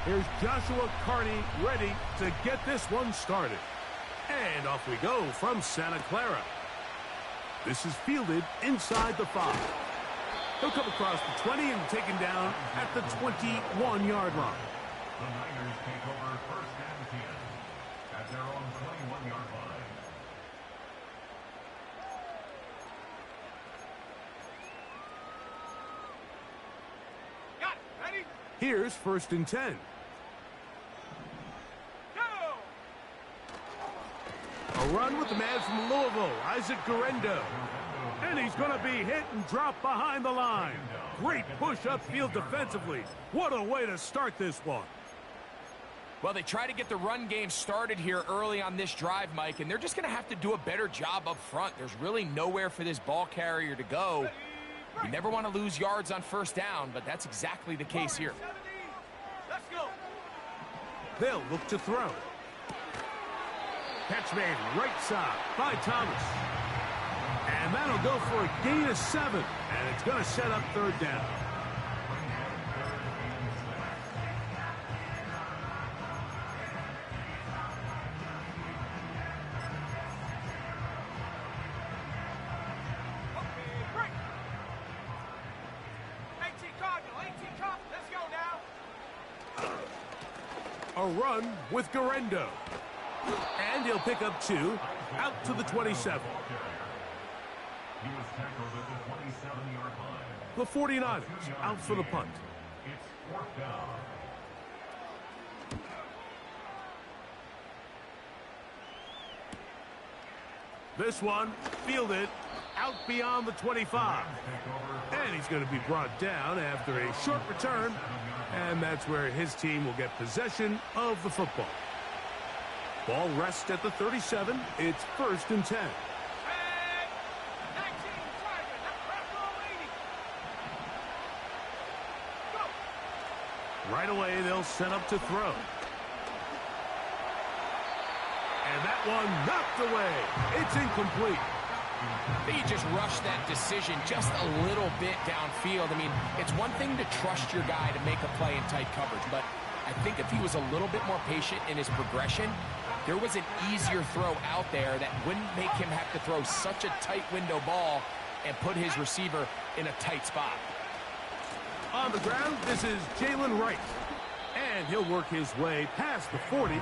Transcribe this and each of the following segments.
Here's Joshua Carney ready to get this one started. And off we go from Santa Clara. This is fielded inside the 5. He'll come across the 20 and taken down at the 21-yard line. The Niners take over first and 10 at their own 21-yard line. Got it. Ready? Here's first and 10. Go! A run with the man from Louisville, Isaac Guerendo. And he's going to be hit and drop behind the line. Great push upfield defensively. What a way to start this one. Well, they try to get the run game started here early on this drive, Mike, and they're just going to have to do a better job up front. There's really nowhere for this ball carrier to go. You never want to lose yards on first down, but that's exactly the case here. Let's go. They'll look to throw. Catch made right side by Thomas. And that'll go for a gain of 7. And it's going to set up third down. A run with Guerendo. And he'll pick up 2 out to the 27. He was tackled at the 27-yard line. The 49ers out for the punt. It's fourth down. This one fielded out beyond the 25. And he's going to be brought down after a short return. And that's where his team will get possession of the football. Ball rests at the 37. It's first and 10. Right away, they'll set up to throw. And that one knocked away. It's incomplete. They just rushed that decision just a little bit downfield. I mean, it's one thing to trust your guy to make a play in tight coverage, but I think if he was a little bit more patient in his progression, there was an easier throw out there that wouldn't make him have to throw such a tight window ball and put his receiver in a tight spot. On the ground, this is Jalen Wright. And he'll work his way past the 40.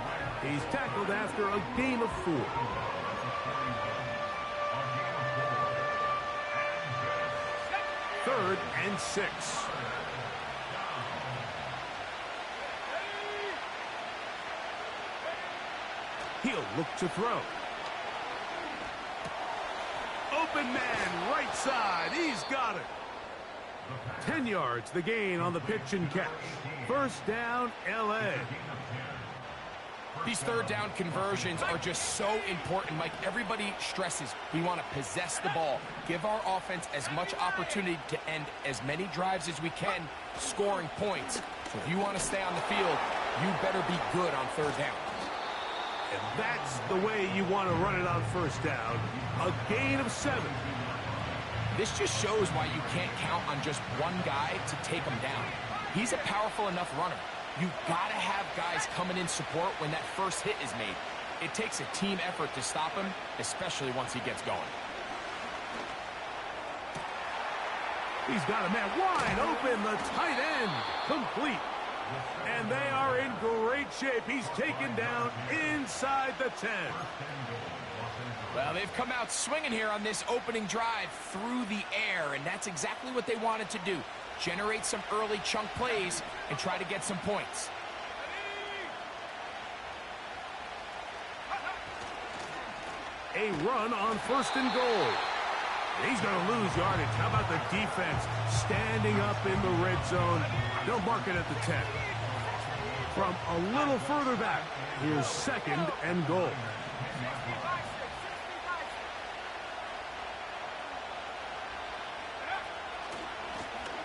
He's tackled after a gain of 4. Third and 6. He'll look to throw. Open man, right side. He's got it. 10 yards, the gain on the pitch and catch. First down, L.A. These third down conversions are just so important, Mike. Everybody stresses we want to possess the ball, give our offense as much opportunity to end as many drives as we can, scoring points. So if you want to stay on the field, you better be good on third down. And that's the way you want to run it on first down. A gain of 7. This just shows why you can't count on just one guy to take him down. He's a powerful enough runner. You've got to have guys coming in support when that first hit is made. It takes a team effort to stop him, especially once he gets going. He's got a man wide open, the tight end, complete. And they are in great shape. He's taken down inside the 10. Well, they've come out swinging here on this opening drive through the air, and that's exactly what they wanted to do. Generate some early chunk plays and try to get some points. A run on first and goal. He's going to lose yardage. How about the defense standing up in the red zone? They'll mark it at the 10. From a little further back, here's second and goal.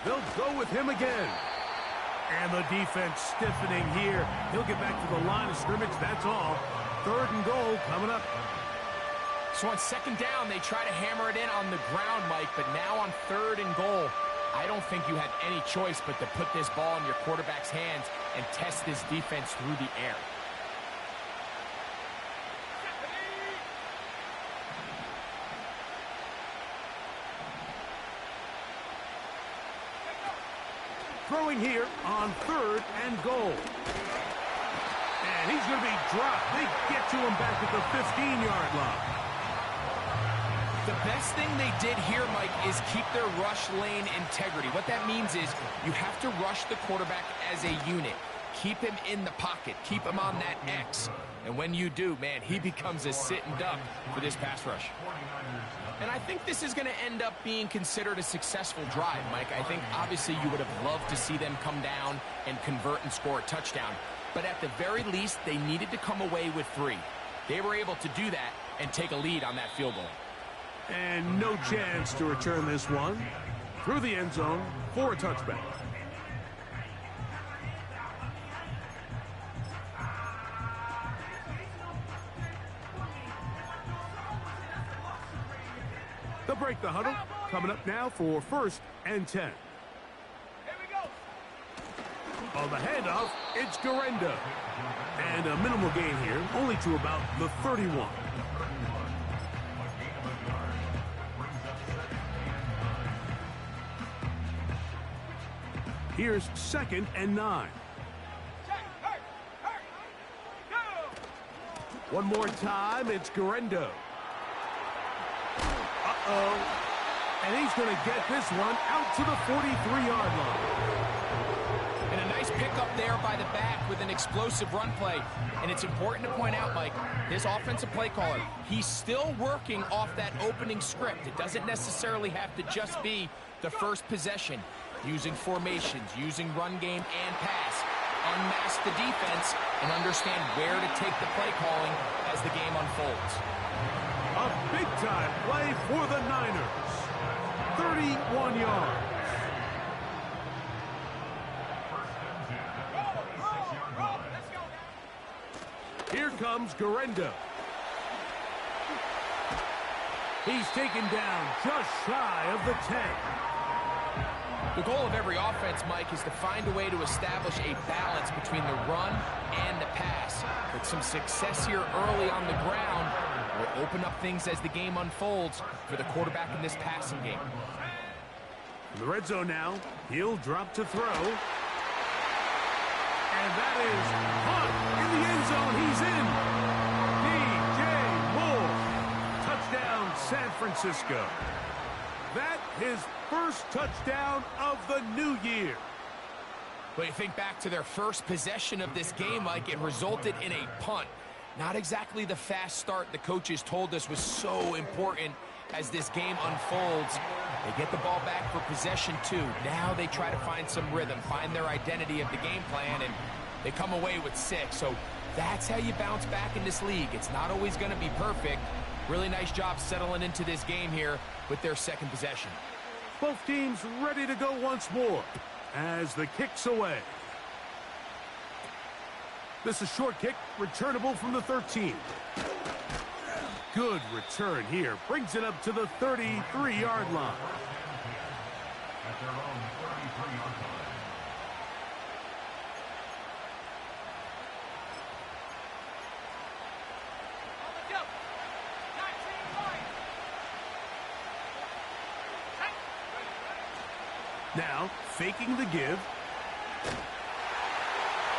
They'll go with him again. And the defense stiffening here. He'll get back to the line of scrimmage, that's all. Third and goal coming up. So on second down, they try to hammer it in on the ground, Mike, but now on third and goal, I don't think you had any choice but to put this ball in your quarterback's hands and test this defense through the air. Throwing here on 3rd and goal. And he's going to be dropped. They get to him back at the 15-yard line. The best thing they did here, Mike, is keep their rush lane integrity. What that means is you have to rush the quarterback as a unit. Keep him in the pocket. Keep him on that X. And when you do, man, he becomes a sitting duck for this pass rush. And I think this is going to end up being considered a successful drive, Mike. I think obviously you would have loved to see them come down and convert and score a touchdown. But at the very least, they needed to come away with 3. They were able to do that and take a lead on that field goal. And no chance to return this one through the end zone for a touchback. They'll break the huddle. Coming up now for 1st and 10. Here we go. On the handoff, it's Garenda. And a minimal gain here, only to about the 31. Here's 2nd and 9. One more time, it's Garendo. And he's going to get this one out to the 43-yard line. And a nice pickup there by the back with an explosive run play. And it's important to point out, Mike, this offensive play caller, he's still working off that opening script. It doesn't necessarily have to just be the first possession. Using formations, using run game and pass. Unmask the defense and understand where to take the play calling as the game unfolds. A big-time play for the Niners. 31 yards. Here comes Garenda. He's taken down just shy of the 10. The goal of every offense, Mike, is to find a way to establish a balance between the run and the pass. With some success here early on the ground will open up things as the game unfolds for the quarterback in this passing game. In the red zone now, he'll drop to throw. And that is caught in the end zone. He's in. DJ Moore. Touchdown, San Francisco. That his first touchdown of the new year. But you think back to their first possession of this game, Mike, it resulted in a punt. Not exactly the fast start the coaches told us was so important as this game unfolds. They get the ball back for possession 2. Now they try to find some rhythm, find their identity of the game plan, and they come away with 6. So that's how you bounce back in this league. It's not always going to be perfect. Really nice job settling into this game here with their second possession. Both teams ready to go once more as the kick's away. This is a short kick, returnable from the 13. Good return here. Brings it up to the 33-yard line. At their own 33-yard line. Now, faking the give.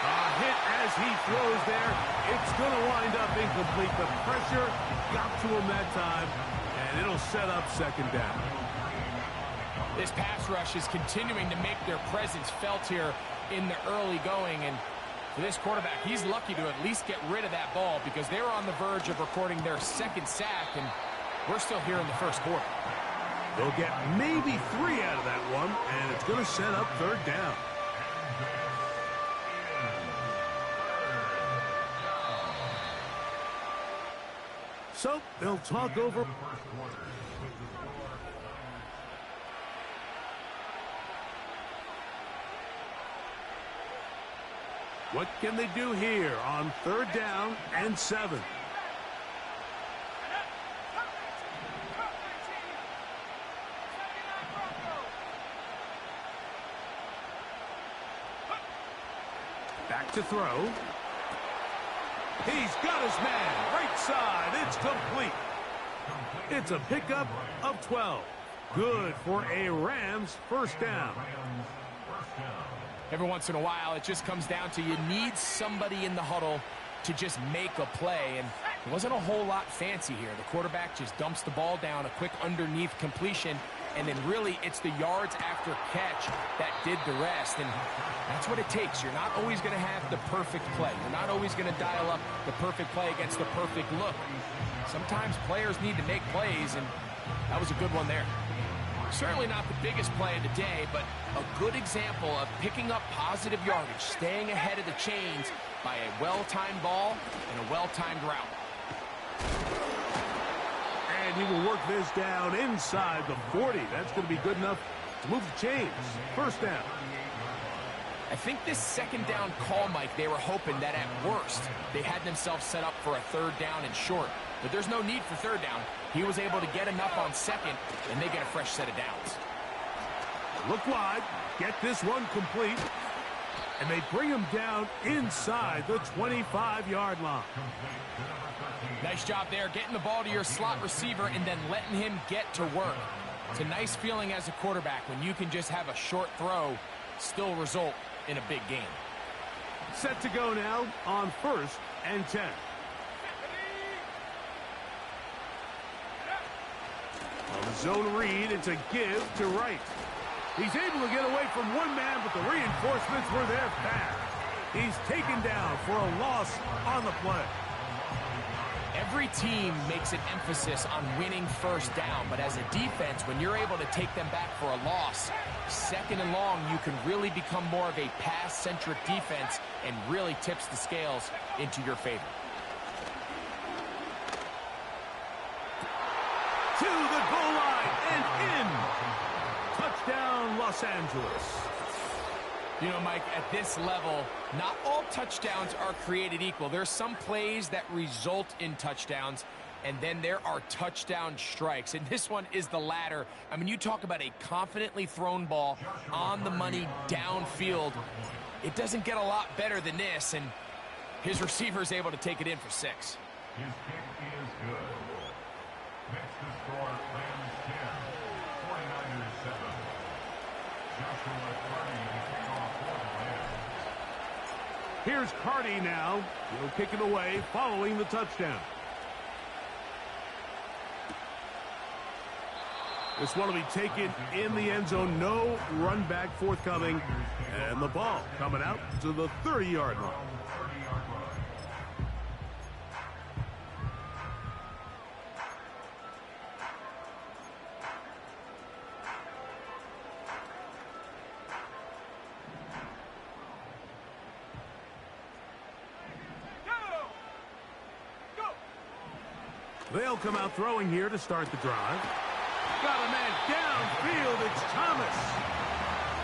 A hit as he throws there. It's going to wind up incomplete. The pressure got to him that time, and it'll set up 2nd down. This pass rush is continuing to make their presence felt here in the early going, and for this quarterback, he's lucky to at least get rid of that ball because they were on the verge of recording their 2nd sack, and we're still here in the 1st quarter. They'll get maybe 3 out of that one, and it's going to set up 3rd down. So they'll talk over. What can they do here on 3rd down and 7? Back to throw. He's got his man. Right side. It's complete. It's a pickup of 12. Good for a Rams first down. Every once in a while, it just comes down to you need somebody in the huddle to just make a play, and it wasn't a whole lot fancy here. The quarterback just dumps the ball down, a quick underneath completion, and then really it's the yards after catch that did the rest, and that's what it takes. You're not always going to have the perfect play. You're not always going to dial up the perfect play against the perfect look. Sometimes players need to make plays, and that was a good one there. Certainly not the biggest play of the day, but a good example of picking up positive yardage, staying ahead of the chains by a well-timed ball and a well-timed route. And he will work this down inside the 40. That's going to be good enough to move the chains. First down. I think this second down call, Mike, they were hoping that at worst they had themselves set up for a third down and short. But there's no need for third down. He was able to get enough on second, and they get a fresh set of downs. Look wide. Get this one complete. And they bring him down inside the 25-yard line. Nice job there, getting the ball to your slot receiver and then letting him get to work. It's a nice feeling as a quarterback when you can just have a short throw still result in a big game. Set to go now on 1st and 10. On the zone read, it's a give to Wright. He's able to get away from one man, but the reinforcements were there fast. He's taken down for a loss on the play. Every team makes an emphasis on winning first down, but as a defense, when you're able to take them back for a loss, second and long, you can really become more of a pass-centric defense and really tips the scales into your favor. To the goal line and in. Touchdown, Los Angeles. You know, Mike, at this level, not all touchdowns are created equal. There's some plays that result in touchdowns, and then there are touchdown strikes. And this one is the latter. I mean, you talk about a confidently thrown ball on the money downfield. It doesn't get a lot better than this, and his receiver is able to take it in for 6. His kick is good. Next to score, Rams 10, 49ers 7. Joshua Carney to kick off for the Rams. Here's Carney now. He'll kick it away following the touchdown. This one will be taken in the end zone. No run back forthcoming. And the ball coming out to the 30-yard line. They'll come out throwing here to start the drive. Got a man downfield. It's Thomas.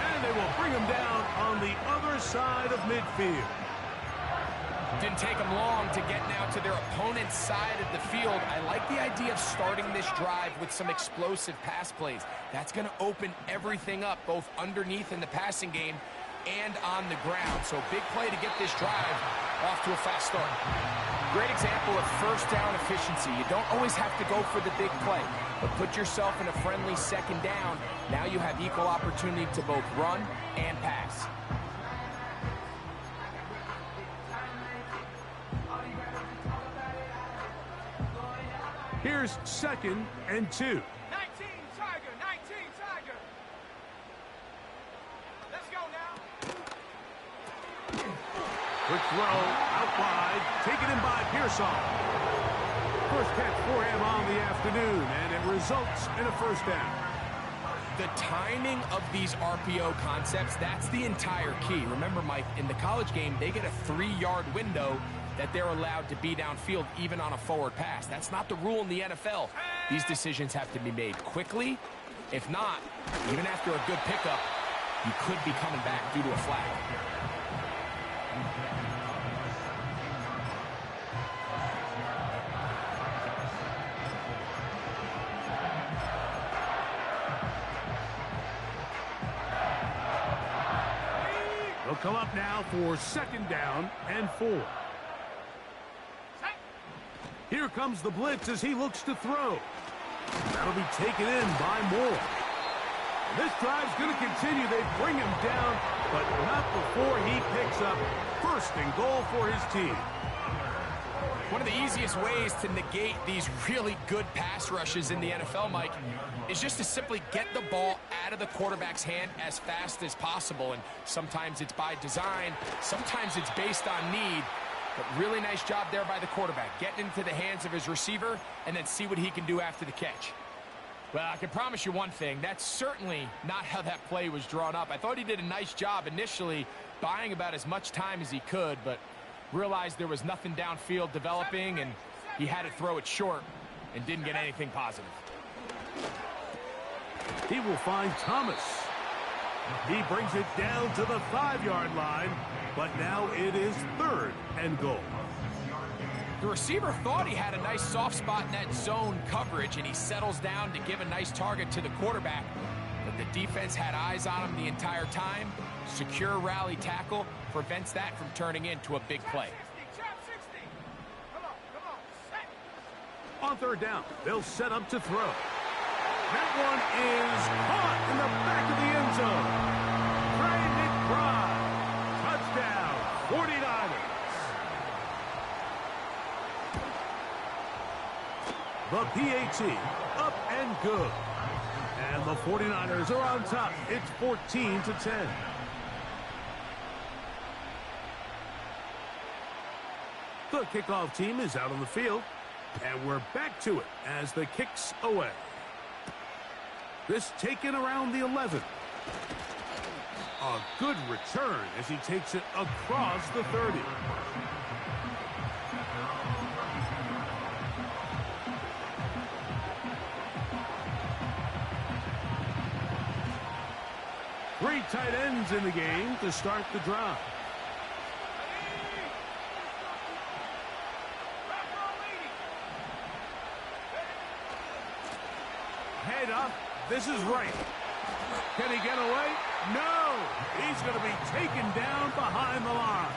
And they will bring him down on the other side of midfield. Didn't take them long to get now to their opponent's side of the field. I like the idea of starting this drive with some explosive pass plays. That's going to open everything up, both underneath in the passing game and on the ground. So big play to get this drive off to a fast start. Great example of first down efficiency. You don't always have to go for the big play, but put yourself in a friendly second down. Now you have equal opportunity to both run and pass. Here's 2nd and 2. 19 Tiger, 19 Tiger. Let's go now. Quick throw out wide, taken in by Pearsall. First catch for him on the afternoon, and it results in a first down. The timing of these RPO concepts, that's the entire key. Remember, Mike, in the college game, they get a 3-yard window that they're allowed to be downfield even on a forward pass. That's not the rule in the NFL. These decisions have to be made quickly. If not, even after a good pickup, you could be coming back due to a flag. The They'll come up now for 2nd down and 4. Here comes the blitz as he looks to throw. That'll be taken in by Moore. This drive's going to continue. They bring him down, but not before he picks up 1st and goal for his team. One of the easiest ways to negate these really good pass rushes in the NFL, Mike, is just to simply get the ball out of the quarterback's hand as fast as possible. And sometimes it's by design, sometimes it's based on need. But really nice job there by the quarterback, getting into the hands of his receiver and then see what he can do after the catch. Well, I can promise you one thing, that's certainly not how that play was drawn up. I thought he did a nice job initially buying about as much time as he could, but realized there was nothing downfield developing, and he had to throw it short and didn't get anything positive. He will find Thomas. He brings it down to the 5-yard line, but now it is 3rd and goal. The receiver thought he had a nice soft spot in that zone coverage, and he settles down to give a nice target to the quarterback. But the defense had eyes on him the entire time. Secure rally tackle prevents that from turning into a big play. On 3rd down, they'll set up to throw. That one is caught in the back of the end zone. Trey McBride, touchdown, 49ers. The PAT, up and good. And the 49ers are on top. It's 14-10. The kickoff team is out on the field. And we're back to it as the kick's away. This taken around the 11. A good return as he takes it across the 30. Three tight ends in the game to start the drive. Head up. This is right. Can he get away? No! He's going to be taken down behind the line.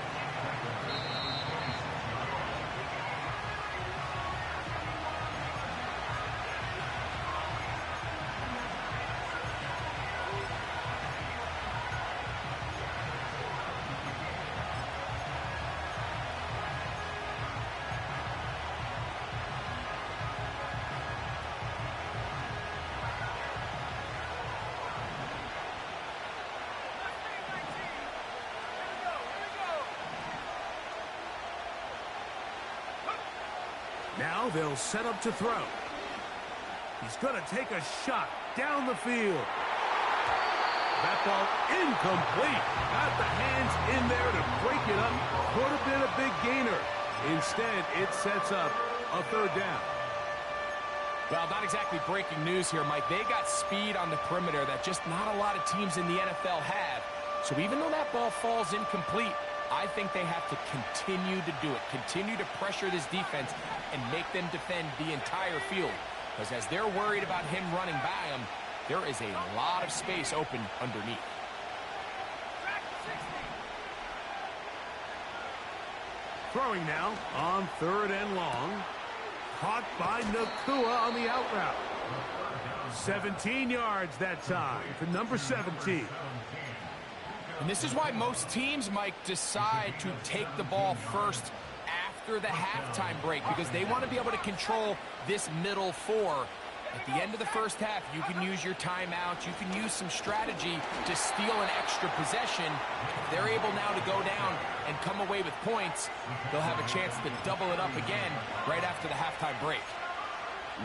Now they'll set up to throw. He's going to take a shot down the field. That ball incomplete. Got the hands in there to break it up. Could have been a big gainer. Instead, it sets up a 3rd down. Well, not exactly breaking news here, Mike. They got speed on the perimeter that just not a lot of teams in the NFL have. So even though that ball falls incomplete, I think they have to continue to do it, continue to pressure this defense and make them defend the entire field. Because as they're worried about him running by them, there is a lot of space open underneath. Throwing now on 3rd and long. Caught by Nakua on the out route. 17 yards that time to number 17. And this is why most teams, Mike, decide to take the ball first after the halftime break, because they want to be able to control this middle 4. At the end of the first half, you can use your timeouts, you can use some strategy to steal an extra possession. If they're able now to go down and come away with points, they'll have a chance to double it up again right after the halftime break.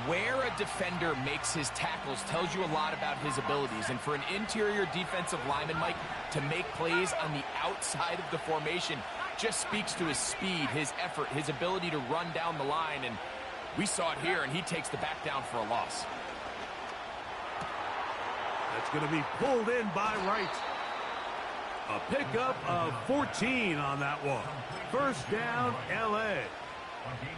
Where a defender makes his tackles tells you a lot about his abilities. And for an interior defensive lineman, Mike, to make plays on the outside of the formation just speaks to his speed, his effort, his ability to run down the line. And we saw it here, and he takes the back down for a loss. That's going to be pulled in by Wright. A pickup of 14 on that one. 1st down, L.A. 14.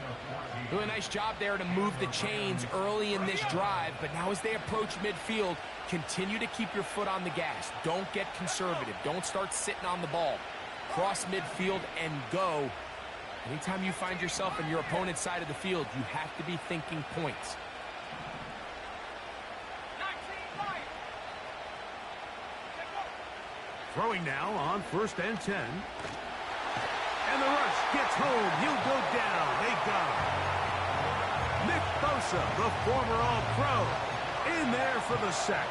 Doing a nice job there to move the chains early in this drive, but now as they approach midfield, continue to keep your foot on the gas. Don't get conservative. Don't start sitting on the ball. Cross midfield and go. Anytime you find yourself on your opponent's side of the field, you have to be thinking points. 19 Lions. Throwing now on 1st and 10. And the rush gets home. He'll go down. They got him. Nick Bosa, the former All-Pro, in there for the sack.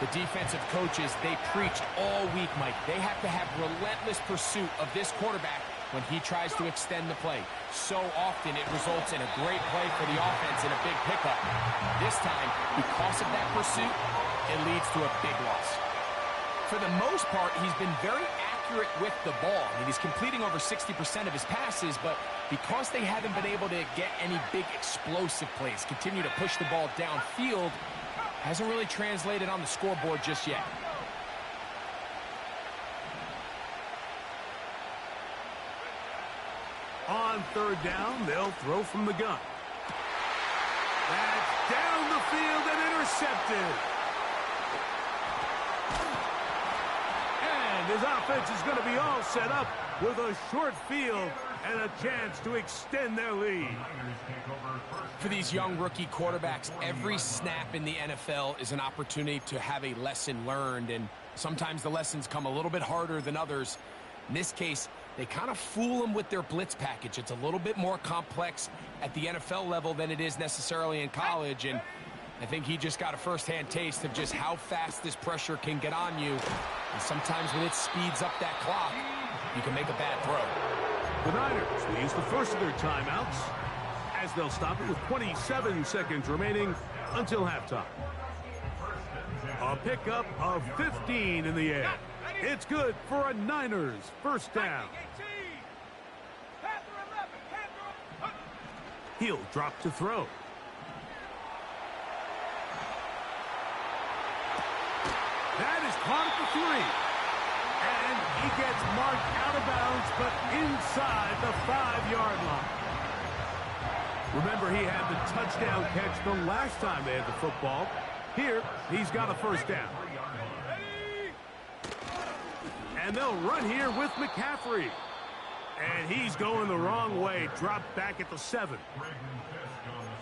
The defensive coaches, they preached all week, Mike. They have to have relentless pursuit of this quarterback when he tries to extend the play. So often it results in a great play for the offense and a big pickup. This time, because of that pursuit, it leads to a big loss. For the most part, he's been very accurate with the ball. I mean, he's completing over 60% of his passes, but because they haven't been able to get any big explosive plays, continue to push the ball downfield, hasn't really translated on the scoreboard just yet. On 3rd down, they'll throw from the gun. That's down the field and intercepted. And his offense is going to be all set up with a short field and a chance to extend their lead. For these young rookie quarterbacks, every snap in the NFL is an opportunity to have a lesson learned, and sometimes the lessons come a little bit harder than others. In this case, they kind of fool them with their blitz package. It's a little bit more complex at the NFL level than it is necessarily in college, and I think he just got a first-hand taste of just how fast this pressure can get on you. And sometimes when it speeds up that clock, you can make a bad throw. The Niners will use the first of their timeouts as they'll stop it with 27 seconds remaining until halftime. A pickup of 15 in the air. It's good for a Niners first down. 18. Panther 11. Panther. He'll drop to throw. That is caught at the 3. And he gets marked out of bounds, but inside the 5-yard line. Remember, he had the touchdown catch the last time they had the football. Here, he's got a first down. And they'll run here with McCaffrey. And he's going the wrong way. Dropped back at the 7.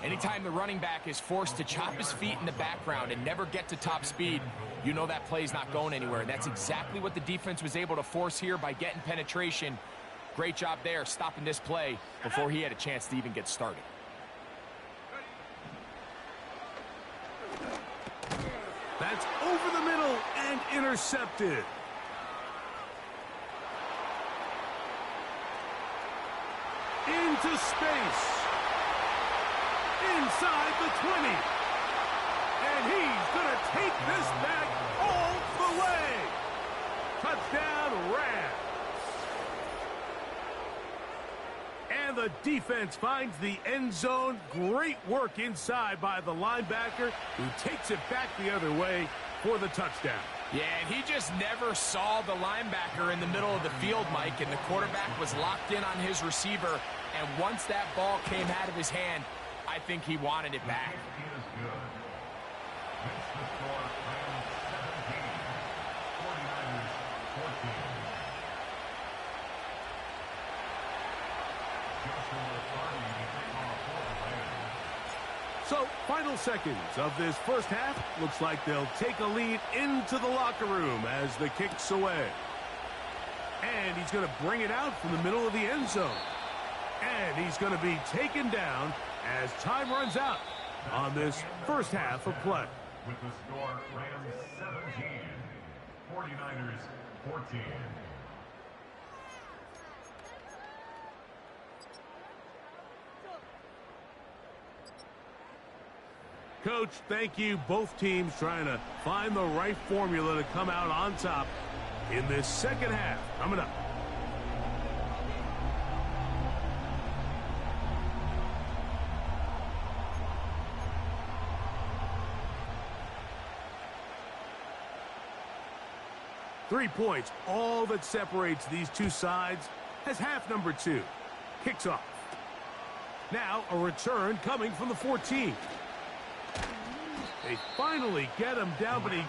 Anytime the running back is forced to chop his feet in the background and never get to top speed, you know that play's not going anywhere. And that's exactly what the defense was able to force here by getting penetration. Great job there, stopping this play before he had a chance to even get started. That's over the middle and intercepted. Into space. Inside the 20. And he's going to take this back all the way. Touchdown, Rams. And the defense finds the end zone. Great work inside by the linebacker, who takes it back the other way for the touchdown. Yeah, and he just never saw the linebacker in the middle of the field, Mike, and the quarterback was locked in on his receiver. And once that ball came out of his hand, I think he wanted it back. So, final seconds of this first half. Looks like they'll take a lead into the locker room as the kick's away. And he's going to bring it out from the middle of the end zone. And he's going to be taken down as time runs out on this first half of play. With the score, Rams 17, 49ers 14. Coach, thank you. Both teams trying to find the right formula to come out on top in this second half. Coming up. Three points, all that separates these two sides, as half number 2 kicks off. Now a return coming from the 14. They finally get him down, but he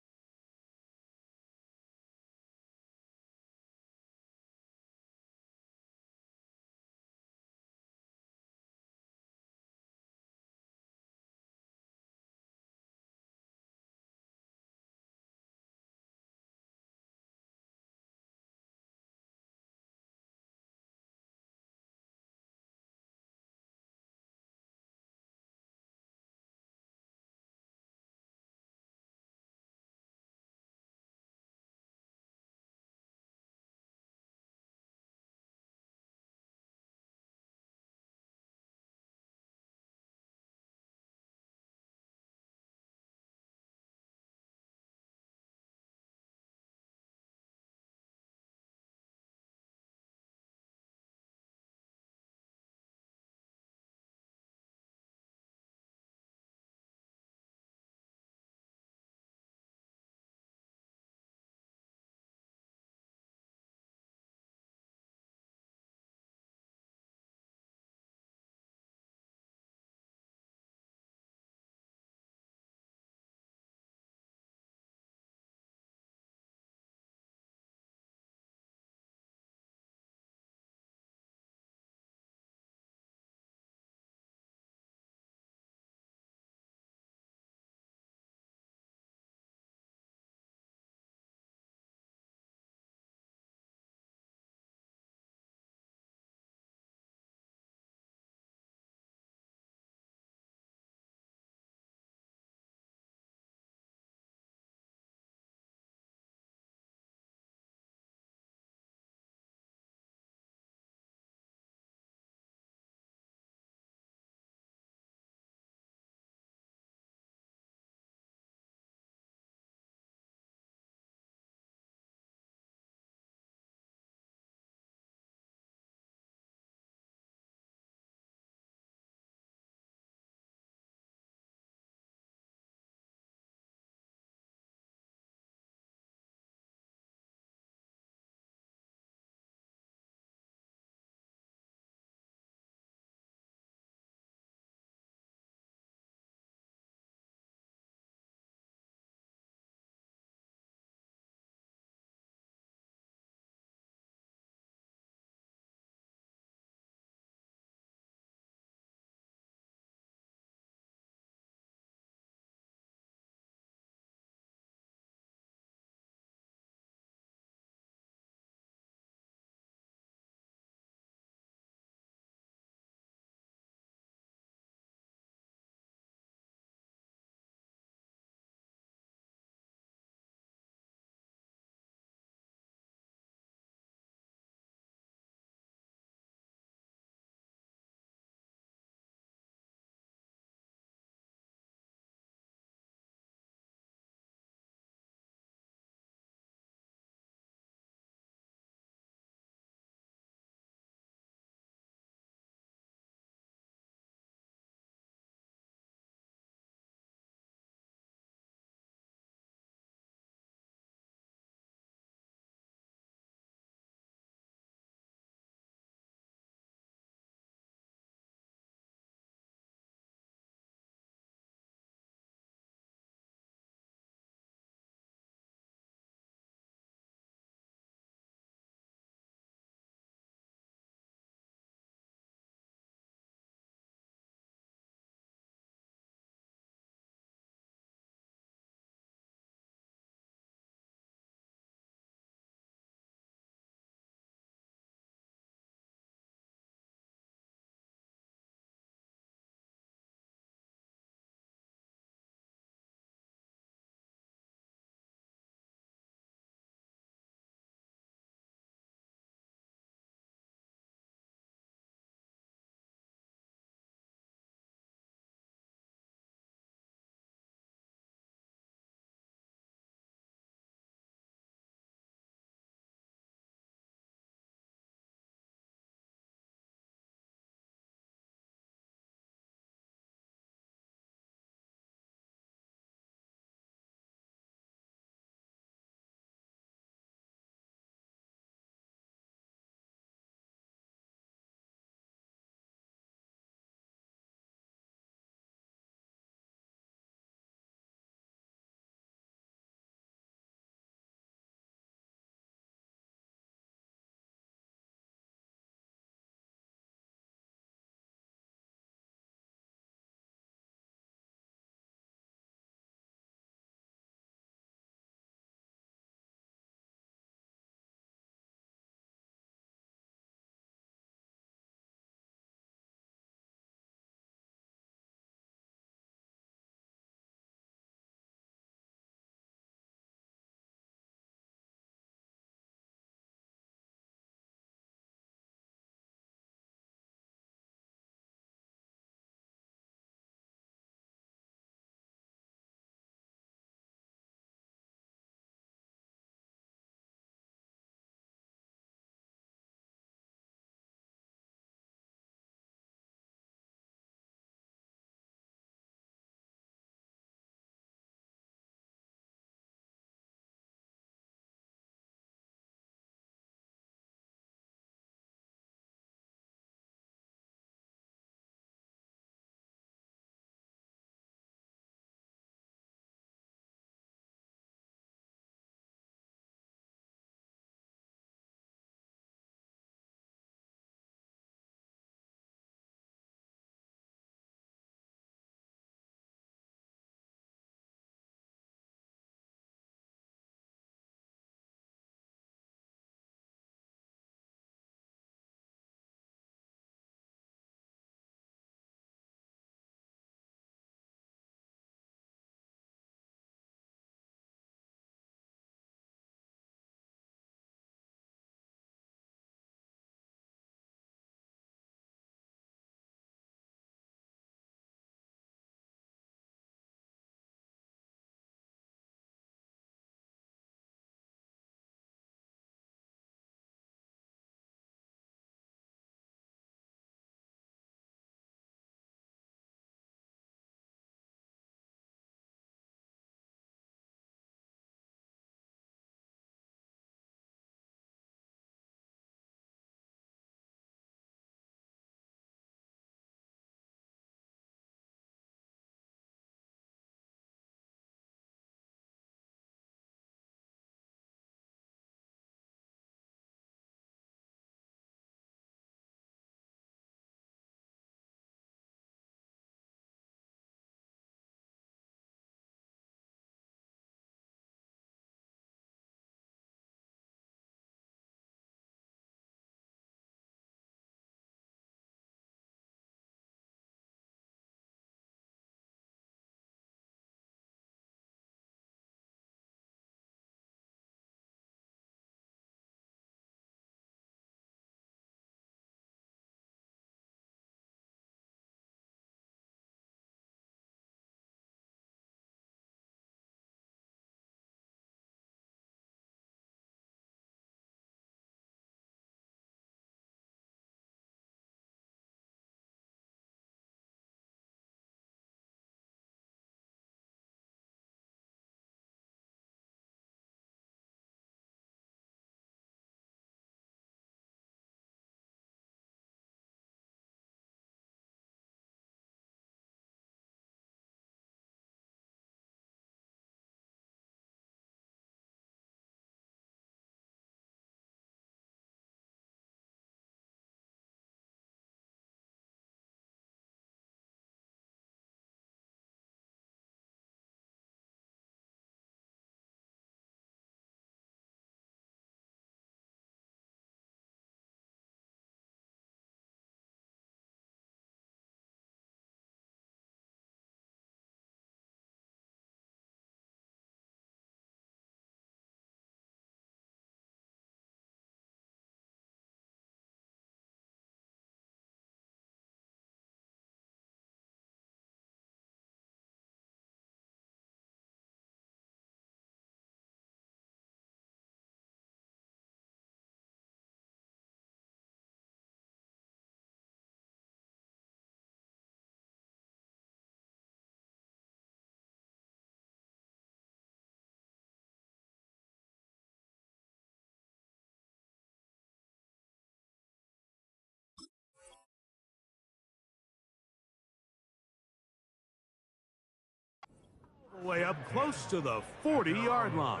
Way up close to the 40-yard line.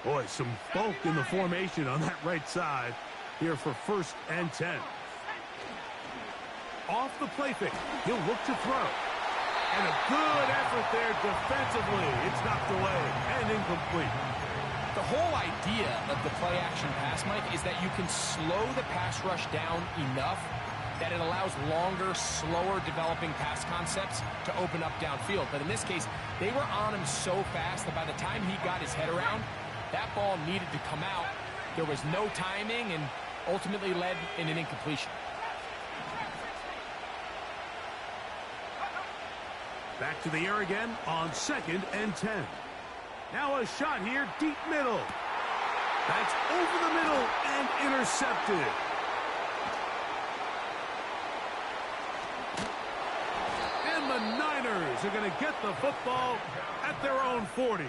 Boy, some bulk in the formation on that right side here for 1st and 10. Off the play fake, he'll look to throw. And a good effort there defensively. It's knocked away and incomplete. The whole idea of the play-action pass, Mike, is that you can slow the pass rush down enough that it allows longer, slower developing pass concepts to open up downfield. But in this case, they were on him so fast that by the time he got his head around, that ball needed to come out. There was no timing and ultimately led in an incompletion. Back to the air again on 2nd and 10. Now a shot here, deep middle. That's over the middle and intercepted. And the Niners are going to get the football at their own 40.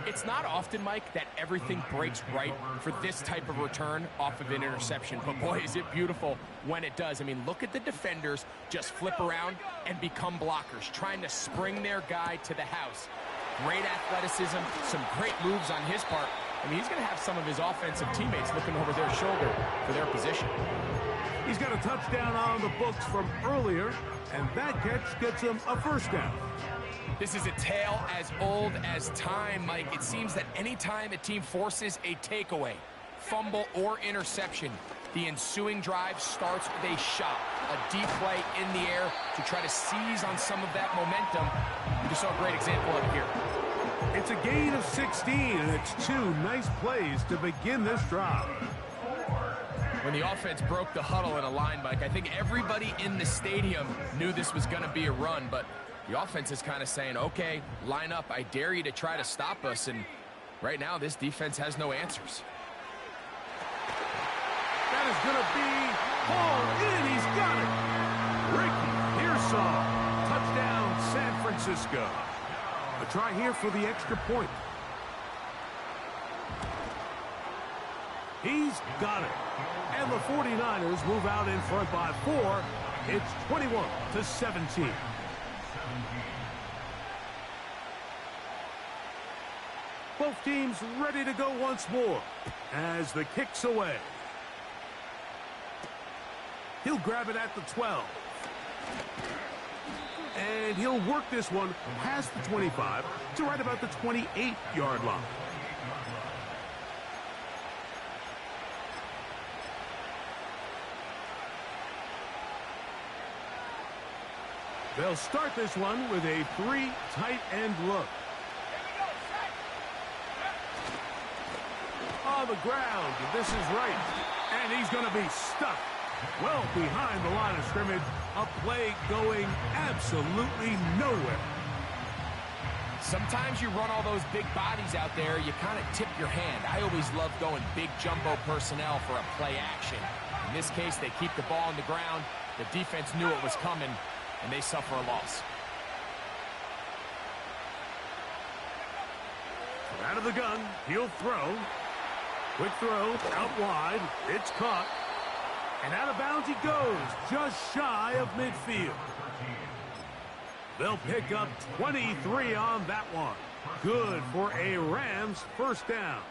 It's not often, Mike, that everything breaks right for this type of return off of an interception. But boy, is it beautiful when it does. I mean, look at the defenders just flip around and become blockers, trying to spring their guy to the house. Great athleticism, some great moves on his part. I mean, he's going to have some of his offensive teammates looking over their shoulder for their position. He's got a touchdown on the books from earlier, and that catch gets him a 1st down. This is a tale as old as time, Mike. It seems that anytime a team forces a takeaway, fumble, or interception, the ensuing drive starts with a shot, a deep play in the air to try to seize on some of that momentum. We just saw a great example of it here. It's a gain of 16, and it's 2 nice plays to begin this drive. When the offense broke the huddle in a line, Mike, I think everybody in the stadium knew this was going to be a run, but the offense is kind of saying, okay, line up, I dare you to try to stop us, and right now this defense has no answers. That is going to be hauled in. He's got it. Ricky Pearsall, touchdown San Francisco. A try here for the extra point. He's got it. And the 49ers move out in front by 4. It's 21-17. Both teams ready to go once more as the kick's away. He'll grab it at the 12. And he'll work this one past the 25 to right about the 28-yard line. They'll start this one with a 3 tight end look. On the ground, this is right. And he's going to be stuck well behind the line of scrimmage. A play going absolutely nowhere. Sometimes you run all those big bodies out there, you kind of tip your hand. I always love going big jumbo personnel for a play action. In this case, they keep the ball on the ground. The defense knew it was coming, and they suffer a loss. Out of the gun, he'll throw. Quick throw, out wide. It's caught. And out of bounds he goes, just shy of midfield. They'll pick up 23 on that one. Good for a Rams 1st down.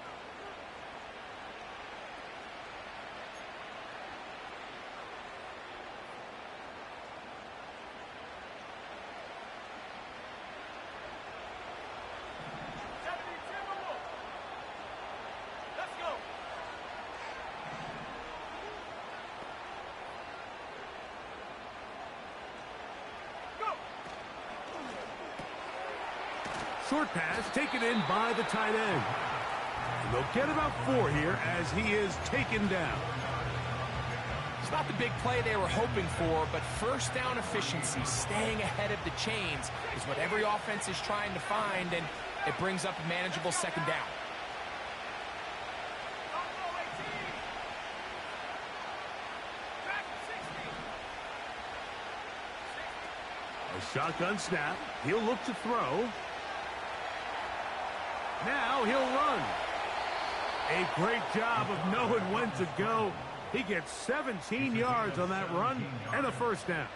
Short pass taken in by the tight end. And they'll get about 4 here as he is taken down. It's not the big play they were hoping for, but 1st down efficiency, staying ahead of the chains, is what every offense is trying to find, and it brings up a manageable 2nd down. A shotgun snap. He'll look to throw. Now he'll run. A great job of knowing when to go. He gets 17 yards on that run and a first down.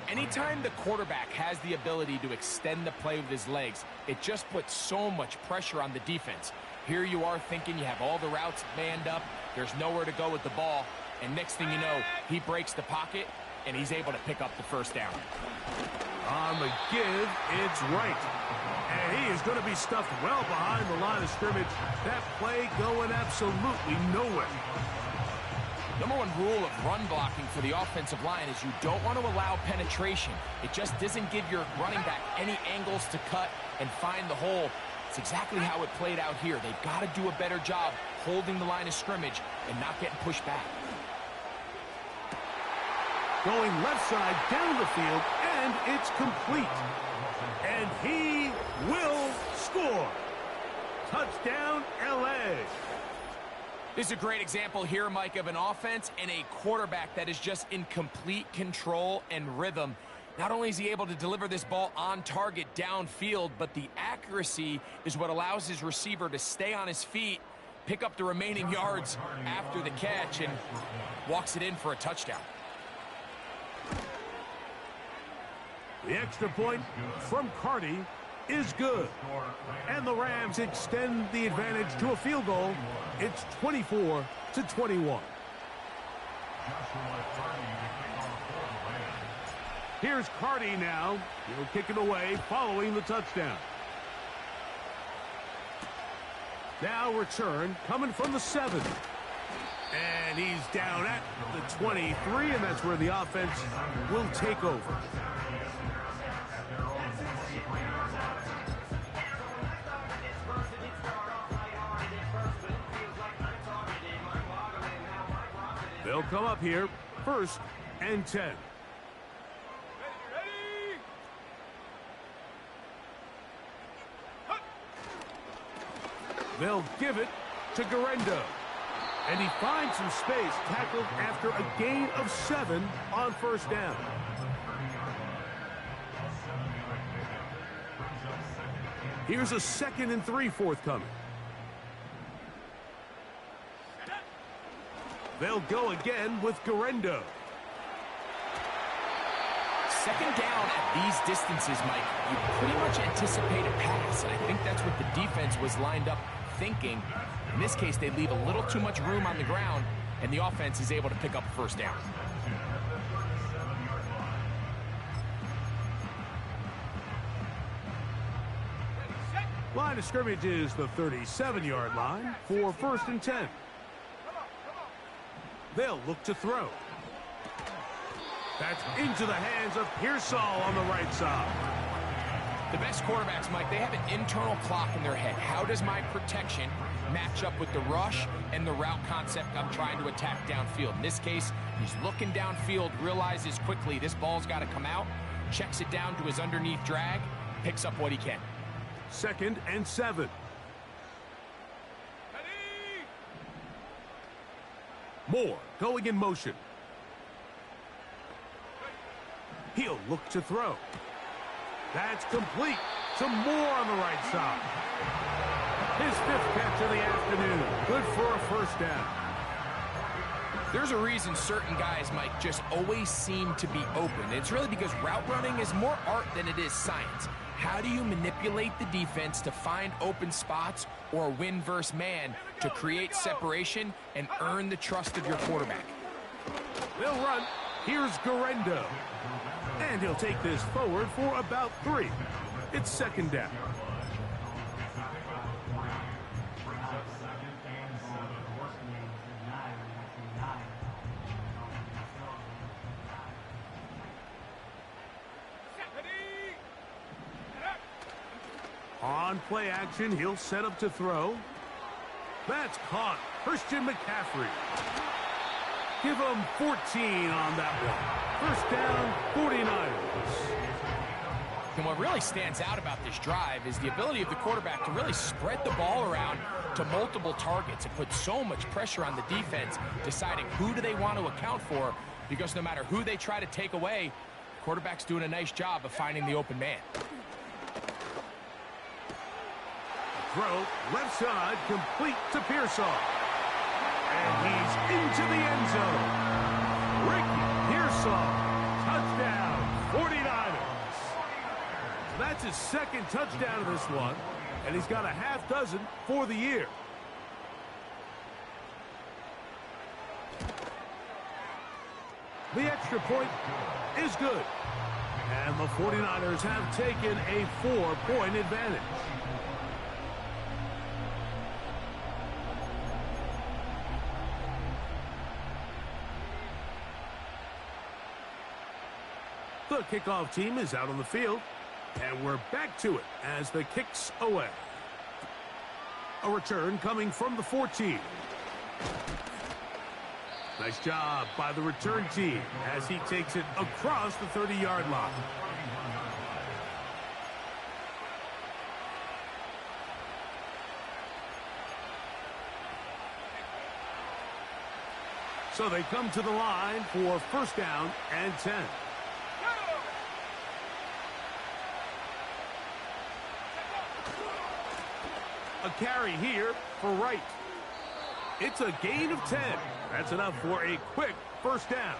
Anytime the quarterback has the ability to extend the play with his legs, it just puts so much pressure on the defense. Here you are thinking you have all the routes manned up, there's nowhere to go with the ball, and next thing you know, he breaks the pocket, and he's able to pick up the first down. On the give, it's right. And he is going to be stuffed well behind the line of scrimmage. That play going absolutely nowhere. Number one rule of run blocking for the offensive line is you don't want to allow penetration. It just doesn't give your running back any angles to cut and find the hole. It's exactly how it played out here. They've got to do a better job holding the line of scrimmage and not getting pushed back. Going left side down the field, and it's complete. And he will score. Touchdown, L.A. This is a great example here, Mike, of an offense and a quarterback that is just in complete control and rhythm. Not only is he able to deliver this ball on target downfield, but the accuracy is what allows his receiver to stay on his feet, pick up the remaining yards after the catch, and walks it in for a touchdown. The extra point from Carty is good. And the Rams extend the advantage to a field goal. It's 24-21. Here's Carty now. He'll kick it away following the touchdown. Now return coming from the 7. And he's down at the 23, and that's where the offense will take over. They'll come up here, 1st and 10. Ready? They'll give it to Garendo. And he finds some space, tackled after a gain of 7 on 1st down. Here's a 2nd and 3 forthcoming. They'll go again with Garendo. 2nd down at these distances, Mike, you pretty much anticipate a pass, and I think that's what the defense was lined up thinking. In this case, they leave a little too much room on the ground, and the offense is able to pick up a 1st down. Line of scrimmage is the 37-yard line for 1st and 10. They'll look to throw. That's into the hands of Pearsall on the right side. The best quarterbacks, Mike, they have an internal clock in their head. How does my protection match up with the rush and the route concept I'm trying to attack downfield? In this case, he's looking downfield, realizes quickly this ball's got to come out, checks it down to his underneath drag, picks up what he can. 2nd and 7. Moore going in motion. He'll look to throw. That's complete to Moore on the right side. His 5th catch of the afternoon. Good for a 1st down. There's a reason certain guys, Mike, just always seem to be open. It's really because route running is more art than it is science. How do you manipulate the defense to find open spots or win versus man to create separation and earn the trust of your quarterback? They'll run. Here's Garendo. And he'll take this forward for about 3. It's 2nd down. On play action, he'll set up to throw. That's caught. Christian McCaffrey. Give him 14 on that one. 1st down, 49ers. And what really stands out about this drive is the ability of the quarterback to really spread the ball around to multiple targets. It puts so much pressure on the defense, deciding who do they want to account for, because no matter who they try to take away, the quarterback's doing a nice job of finding the open man. throw, left side, complete to Pearsall. And he's into the end zone. Ricky Pearsall, touchdown, 49ers. So that's his second touchdown of this one, and he's got a half dozen for the year. The extra point is good. And the 49ers have taken a 4-point advantage. The kickoff team is out on the field, and we're back to it as the kick's away. A return coming from the 14. Nice job by the return team as he takes it across the 30-yard line. So they come to the line for first down and 10. A carry here for Wright. It's a gain of 10. That's enough for a quick first down.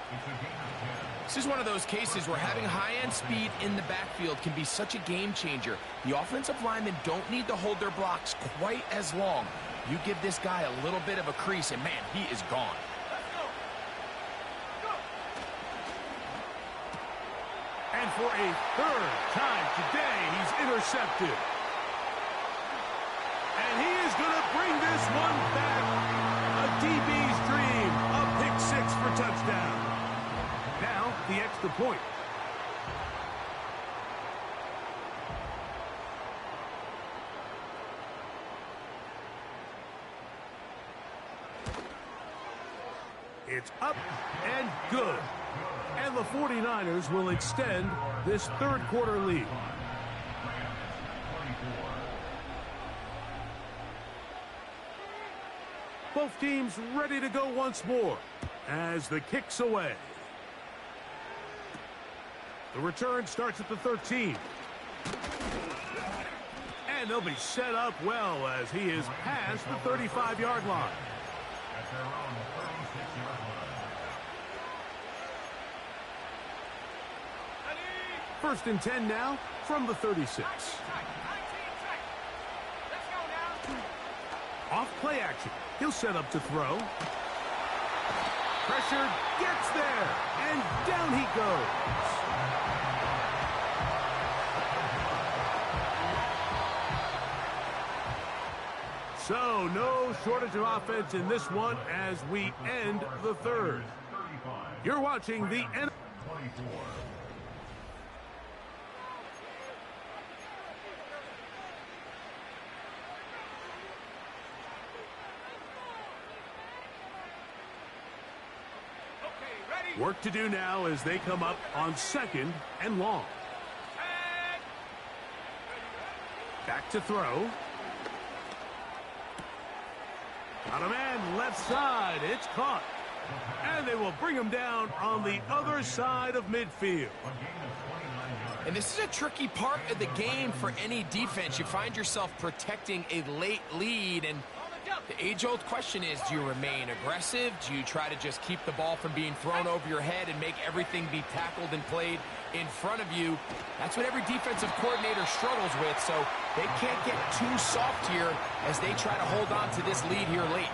This is one of those cases where having high-end speed in the backfield can be such a game changer. The offensive linemen don't need to hold their blocks quite as long. You give this guy a little bit of a crease, and man, he is gone. And for a third time today, he's intercepted. And he is going to bring this one back. A DB's dream. A pick six for touchdown. Now, the extra point. It's up and good. And the 49ers will extend this third quarter lead. Both teams ready to go once more as the kick's away. The return starts at the 13. And they'll be set up well as he is past the 35-yard line. At their own 36-yard line. First and 10 now from the 36. Off play action. He'll set up to throw. Pressure gets there. And down he goes. So no shortage of offense in this one as we end the third. You're watching the end. 24. Work to do now as they come up on second and long. Back to throw. Got a man left side. It's caught. And they will bring him down on the other side of midfield. And this is a tricky part of the game for any defense. You find yourself protecting a late lead, and the age-old question is, do you remain aggressive? Do you try to just keep the ball from being thrown over your head and make everything be tackled and played in front of you? That's what every defensive coordinator struggles with, so they can't get too soft here as they try to hold on to this lead here late.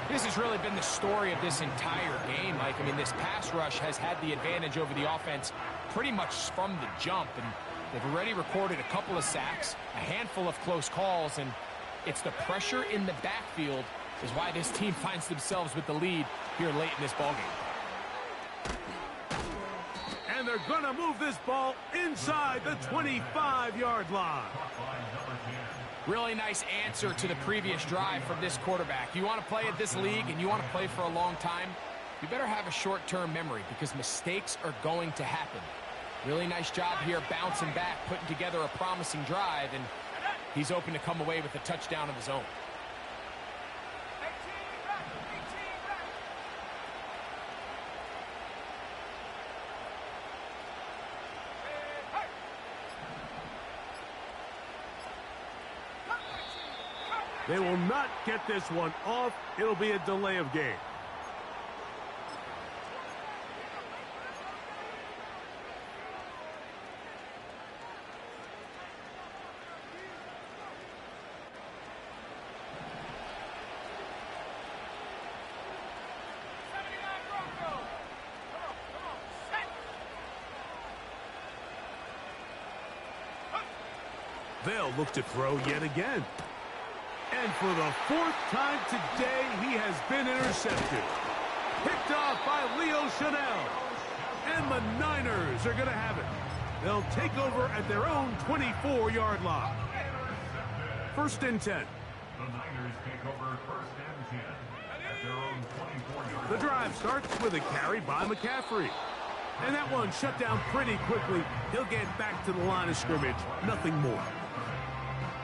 This has really been the story of this entire game, Mike. I mean, this pass rush has had the advantage over the offense pretty much from the jump, and they've already recorded a couple of sacks, a handful of close calls, and it's the pressure in the backfield is why this team finds themselves with the lead here late in this ballgame. And they're going to move this ball inside the 25-yard line. Really nice answer to the previous drive from this quarterback. You want to play at this league and you want to play for a long time, you better have a short-term memory because mistakes are going to happen. Really nice job here bouncing back, putting together a promising drive, and he's open to come away with a touchdown of his own. They will not get this one off. It'll be a delay of game. They'll look to throw yet again. And for the fourth time today, he has been intercepted. Picked off by Leo Chanel. And the Niners are going to have it. They'll take over at their own 24-yard line. 1st and 10. The Niners take over 1st and 10 at their own 24-yard line. The drive starts with a carry by McCaffrey. And that one shut down pretty quickly. He'll get back to the line of scrimmage. Nothing more.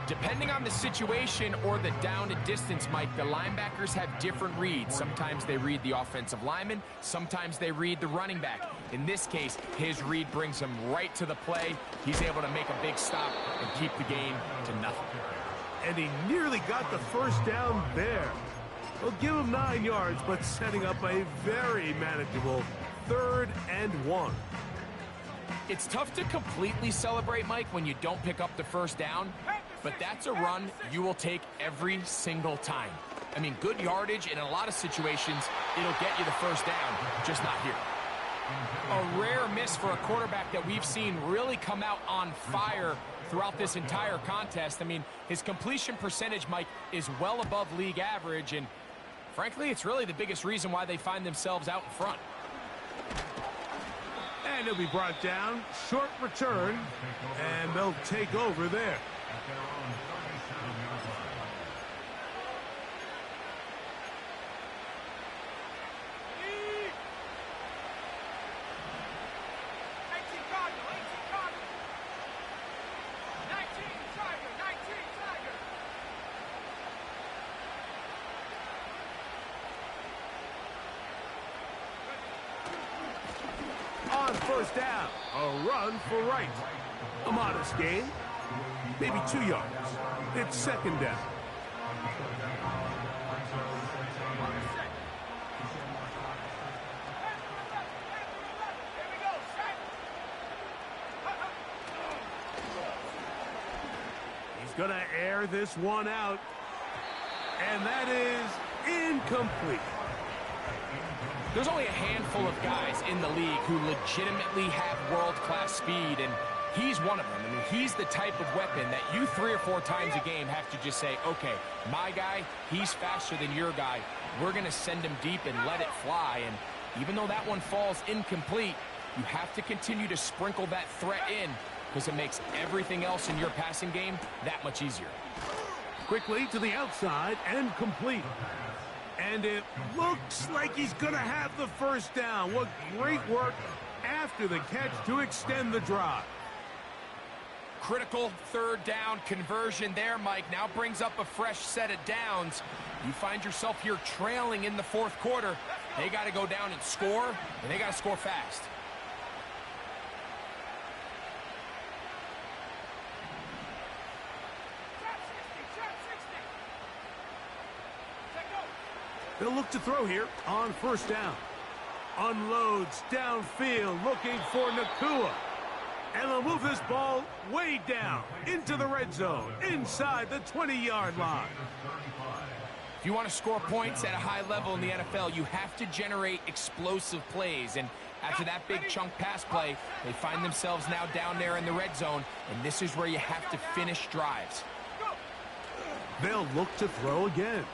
Depending on the situation or the down and distance, Mike, the linebackers have different reads. Sometimes they read the offensive lineman. Sometimes they read the running back. In this case, his read brings him right to the play. He's able to make a big stop and keep the game to nothing. And he nearly got the first down there. We'll give him 9 yards, but setting up a very manageable 3rd and 1. It's tough to completely celebrate, Mike, when you don't pick up the first down, but that's a run you will take every single time. I mean, good yardage, and in a lot of situations, it'll get you the first down, just not here. A rare miss for a quarterback that we've seen really come out on fire throughout this entire contest. I mean, his completion percentage, Mike, is well above league average, and frankly, it's really the biggest reason why they find themselves out in front. And he'll be brought down, short return, and they'll take over there. At their own 37-yard line. On 1st down, a run for right. A modest gain, maybe 2 yards. It's 2nd down. He's going to air this one out. And that is incomplete. There's only a handful of guys in the league who legitimately have world-class speed, and he's one of them. I mean, he's the type of weapon that you 3 or 4 times a game have to just say, okay, my guy, he's faster than your guy. We're going to send him deep and let it fly. And even though that one falls incomplete, you have to continue to sprinkle that threat in because it makes everything else in your passing game that much easier. Quickly to the outside and complete. And it looks like he's going to have the first down. What great work after the catch to extend the drive. Critical 3rd down conversion there, Mike. Now brings up a fresh set of downs. You find yourself here trailing in the 4th quarter. They got to go down and score, and they got to score fast. They'll look to throw here on 1st down. Unloads downfield, looking for Nakua. And they'll move this ball way down into the red zone, inside the 20-yard line. If you want to score points at a high level in the NFL, you have to generate explosive plays. And after that big chunk pass play, they find themselves now down there in the red zone. And this is where you have to finish drives. They'll look to throw again.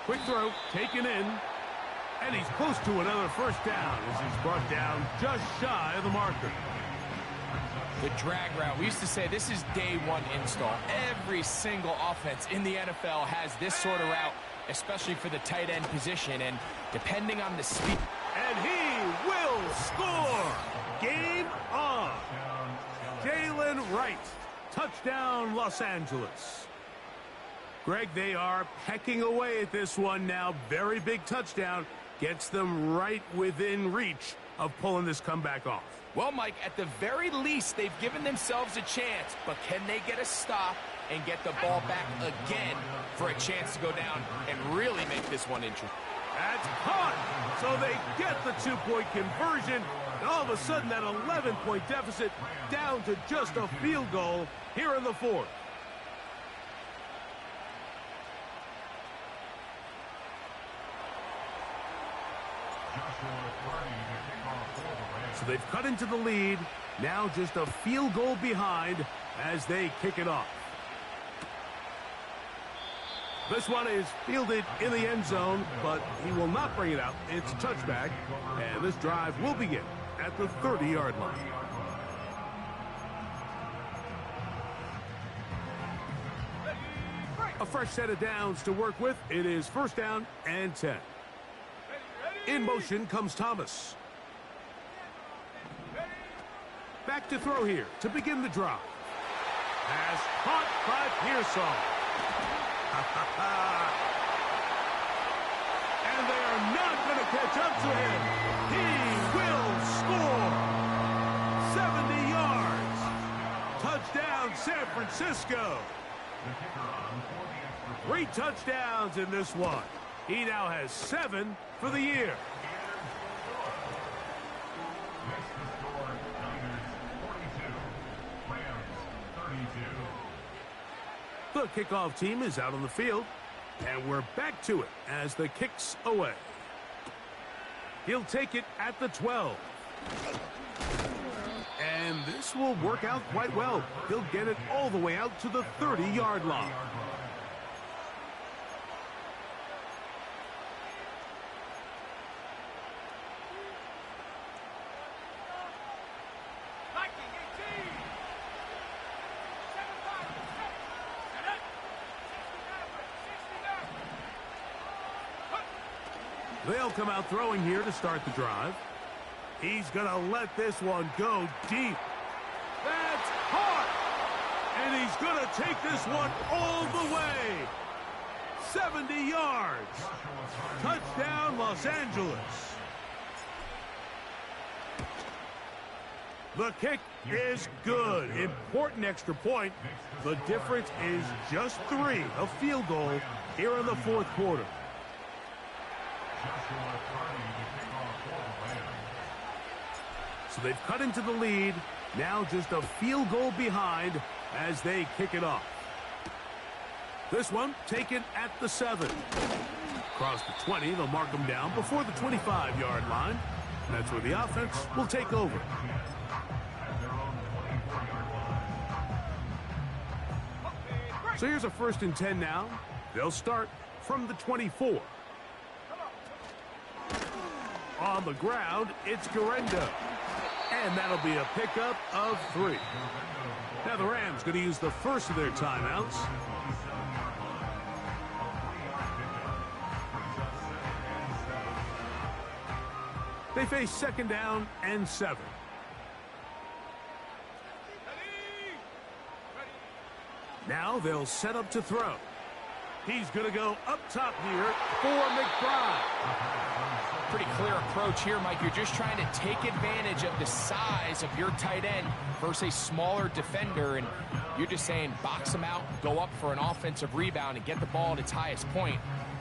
Quick throw, taken in, and he's close to another first down as he's brought down just shy of the marker. The drag route. We used to say this is day 1 install. Every single offense in the NFL has this sort of route, especially for the tight end position, and depending on the speed. And he will score! Game on! Jalen Wright, touchdown Los Angeles. Greg, they are pecking away at this one now. Very big touchdown. Gets them right within reach of pulling this comeback off. Well, Mike, at the very least, they've given themselves a chance. But can they get a stop and get the ball back again for a chance to go down and really make this one interesting. That's caught. So they get the two-point conversion. And all of a sudden, that 11-point deficit down to just a field goal here in the fourth. So they've cut into the lead. Now just a field goal behind as they kick it off. This one is fielded in the end zone, but he will not bring it out. It's a touchback, and this drive will begin at the 30-yard line. A fresh set of downs to work with. It is first down and 10. In motion comes Thomas. Back to throw here to begin the drive. Pass caught by Pearsall. And they are not going to catch up to him. He will score. 70 yards. Touchdown, San Francisco. 3 touchdowns in this one. He now has 7 for the year. The kickoff team is out on the field, and we're back to it as the kick's away. He'll take it at the 12. And this will work out quite well. He'll get it all the way out to the 30-yard line. They'll come out throwing here to start the drive. He's going to let this one go deep. That's caught! And he's going to take this one all the way. 70 yards. Touchdown, Los Angeles. The kick is good. Important extra point. The difference is just 3. A field goal here in the fourth quarter. So they've cut into the lead. Now just a field goal behind as they kick it off. This one taken at the 7. Across the 20, they'll mark them down before the 25-yard line. That's where the offense will take over. So here's a 1st and 10 now. They'll start from the 24. On the ground, it's Garendo. And that'll be a pickup of 3. Now the Rams going to use the first of their timeouts. They face 2nd down and 7. Now they'll set up to throw. He's going to go up top here for McBride. Pretty clear approach here, Mike. You're just trying to take advantage of the size of your tight end versus a smaller defender, and you're just saying box him out, go up for an offensive rebound, and get the ball at its highest point.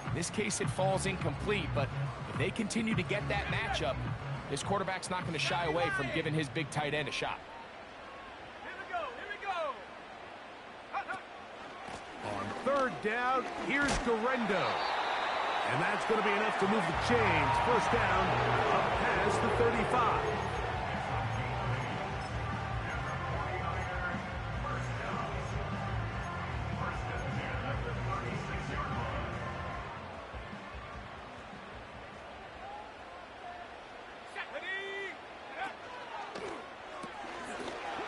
In this case, it falls incomplete, but if they continue to get that matchup, this quarterback's not going to shy away from giving his big tight end a shot. Here we go. On 3rd down, here's Garendo. And that's going to be enough to move the chains. First down, up past the 35.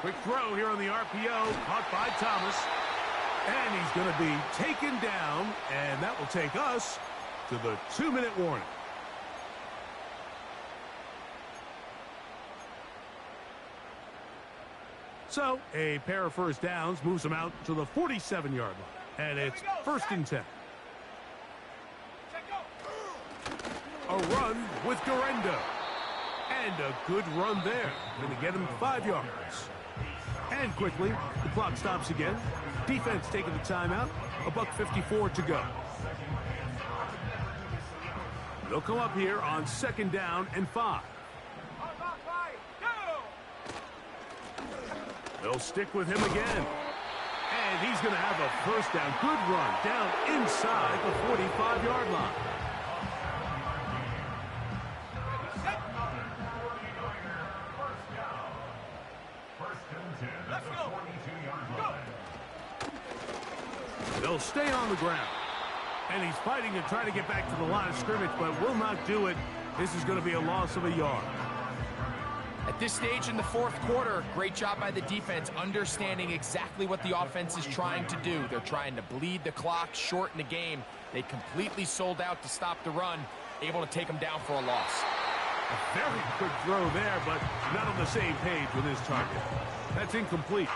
Quick throw here on the RPO, caught by Thomas. And he's going to be taken down, and that will take us to the 2-minute warning. So, a pair of first downs moves them out to the 47-yard line. And it's 1st and 10. A run with Garendo. And a good run there. Going to get him 5 yards. And quickly, the clock stops again. Defense taking the timeout. $1:54 to go. They'll come up here on 2nd down and 5. They'll stick with him again. And he's going to have a first down. Good run down inside the 45-yard line. They'll stay on the ground. And he's fighting and trying to get back to the line of scrimmage, but will not do it. This is going to be a loss of a yard. At this stage in the 4th quarter, great job by the defense understanding exactly what the offense is trying to do. They're trying to bleed the clock, shorten the game. They completely sold out to stop the run, able to take them down for a loss. A very quick throw there, but not on the same page with his target. That's incomplete.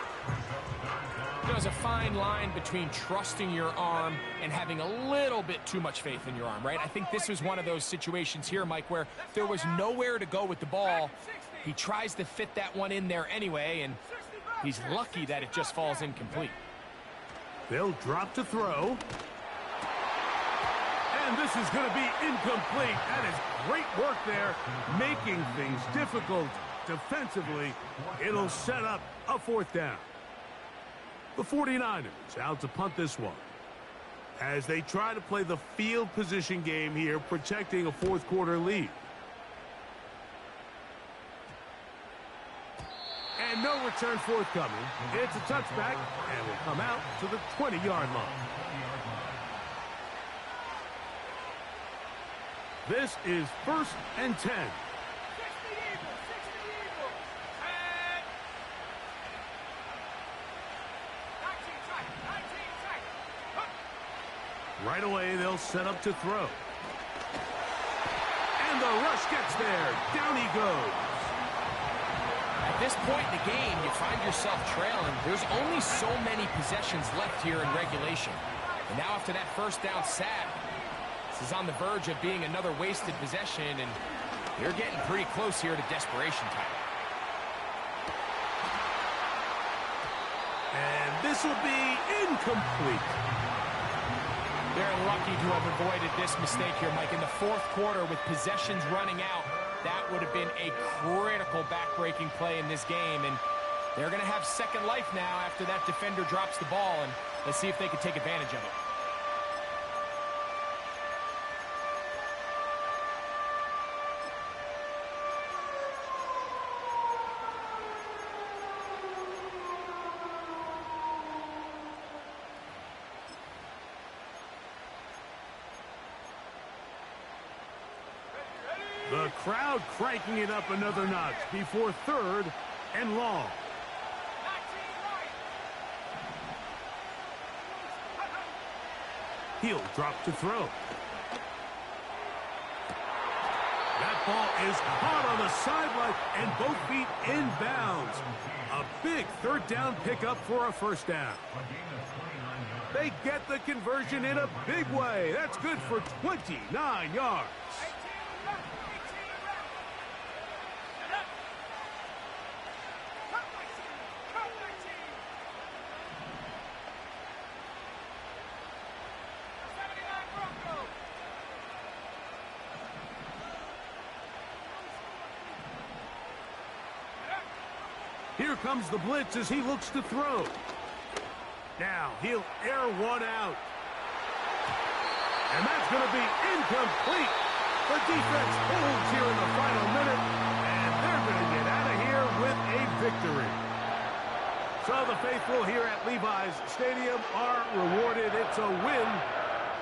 There's a fine line between trusting your arm and having a little bit too much faith in your arm, right? I think this was one of those situations here, Mike, where there was nowhere to go with the ball. He tries to fit that one in there anyway, and he's lucky that it just falls incomplete. They'll drop to throw. And this is going to be incomplete. That is great work there, making things difficult defensively. It'll set up a 4th down. The 49ers out to punt this one as they try to play the field position game here, protecting a 4th quarter lead. And no return forthcoming. It's a touchback and will come out to the 20-yard line. This is 1st and 10. Right away, they'll set up to throw. And the rush gets there. Down he goes. At this point in the game, you find yourself trailing. There's only so many possessions left here in regulation. And now after that first down sack, this is on the verge of being another wasted possession, and you're getting pretty close here to desperation time. And this will be incomplete. They're lucky to have avoided this mistake here, Mike. In the 4th quarter, with possessions running out, that would have been a critical back-breaking play in this game. And they're going to have second life now after that defender drops the ball. And let's see if they can take advantage of it. The crowd cranking it up another notch before 3rd and long. He'll drop to throw. That ball is caught on the sideline and both feet inbounds. A big 3rd down pickup for a first down. They get the conversion in a big way. That's good for 29 yards. Here comes the blitz as he looks to throw. Now he'll air one out. And that's going to be incomplete. The defense holds here in the final minute, and they're going to get out of here with a victory. So the faithful here at Levi's Stadium are rewarded. It's a win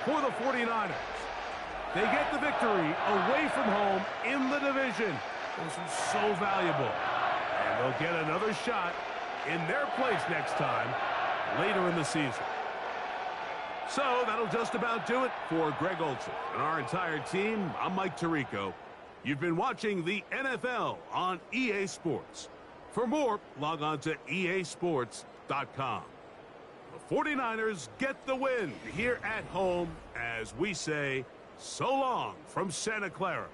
for the 49ers. They get the victory away from home in the division. This is so valuable. And they'll get another shot in their place next time later in the season. So that'll just about do it for Greg Olson and our entire team. I'm Mike Tirico. You've been watching the NFL on EA Sports. For more, log on to easports.com. The 49ers get the win here at home as we say so long from Santa Clara.